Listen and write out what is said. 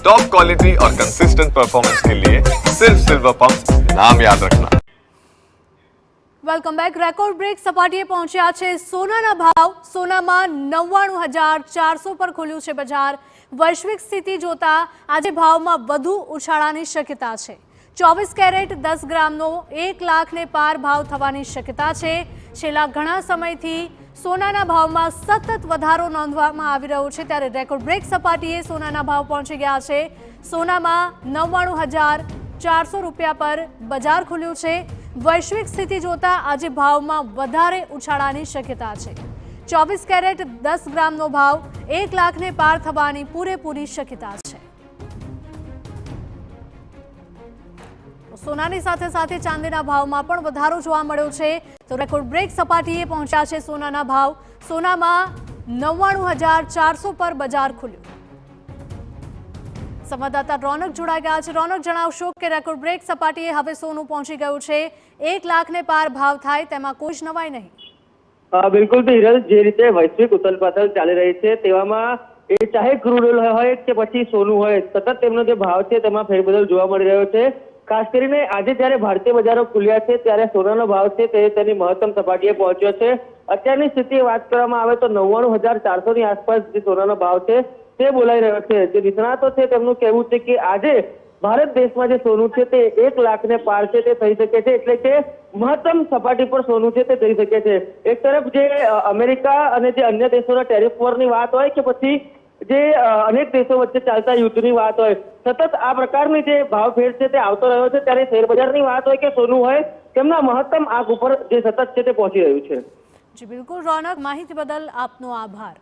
Top quality और consistent performance के लिए सिर्फ सिल्वर पंप नाम याद रखना। Welcome back. રેકોર્ડ બ્રેક સપાટીએ પહોંચ્યા છે સોનાના ભાવ। સોનામાં 99,400 પર ખુલ્યું છે બજાર। વૈશ્વિક સ્થિતિ જોતા આજે ભાવમાં વધુ ઉછાળાની શક્યતા છે। 24 કેરેટ 10 ગ્રામનો 1 લાખને પાર ભાવ થવાની શક્યતા છે। છેલ્લા ઘણા સમયથી સોનાના ભાવમાં સતત વધારો નોંધવામાં આવી રહ્યો છે, ત્યારે રેકોર્ડ બ્રેક સપાટીએ સોનાના ભાવ પહોંચી ગયા છે। સોનામાં 99,400 રૂપિયા પર બજાર ખુલ્યું છે। વૈશ્વિક સ્થિતિ જોતા આજે ભાવમાં વધારે ઉછાળાની શક્યતા છે। 24 કેરેટ 10 ગ્રામનો ભાવ 1 લાખને પાર થવાની પૂરેપૂરી શક્યતા છે। સોનાની સાથે સાથે ચાંદીના ભાવમાં પણ વધારો જોવા મળ્યો છે। તો રેકોર્ડ બ્રેક સપાટીએ પહોંચ્યા છે સોનાના ભાવ। સોનામાં 99,400 પર બજાર ખુલ્યું। સંવાદદાતા રોનક જોડાઈ ગયા છે। રોનક, જણાવશો કે રેકોર્ડ બ્રેક સપાટીએ હવે સોનું પહોંચી ગયું છે। 1 લાખને પાર ભાવ થાય તેમાં કોઈ જ નવાઈ નહીં। બિલકુલ તો હિરલ, જે રીતે વૈશ્વિક ઉથલપાથલ ચાલી રહી છે તેવામાં એ ચાહે ક્રૂડ ઓઇલ હોય કે પછી સોનું હોય, સતત તેમનો જે ભાવ છે તેમાં ફેરબદલ જોવા મળી રહ્યો છે। ખાસ કરીને આજે જ્યારે ભારતીય બજારો ખુલ્યા છે ત્યારે સોનાનો ભાવ છે તે તેની મહત્તમ સપાટીએ પહોંચ્યો છે। અત્યારની સ્થિતિ વાત કરવામાં આવે તો 99,400 ની આસપાસ જે સોનાનો ભાવ છે તે બોલાઈ રહ્યો છે। જે નિષ્ણાતો છે તેમનું કહેવું છે કે આજે ભારત દેશમાં જે સોનું છે તે 1 લાખને પાર છે તે થઈ શકે છે, એટલે કે મહત્તમ સપાટી પર સોનું છે તે જઈ શકે છે। એક તરફ જે અમેરિકા અને જે અન્ય દેશોના ટેરિફ વોરની વાત હોય કે પછી જે અનેક દેશો વચ્ચે ચાલતા યુદ્ધની વાત હોય, સતત આ પ્રકારની જે ભાવ ફેર છે તે આવતો રહ્યો છે, ત્યારે શેરબજારની વાત હોય કે સોનું હોય, તેમના મહત્તમ આંક ઉપર જે સતત છે તે પહોંચી રહ્યું છે। જી બિલકુલ રોનક, માહિતી બદલ આપનો આભાર।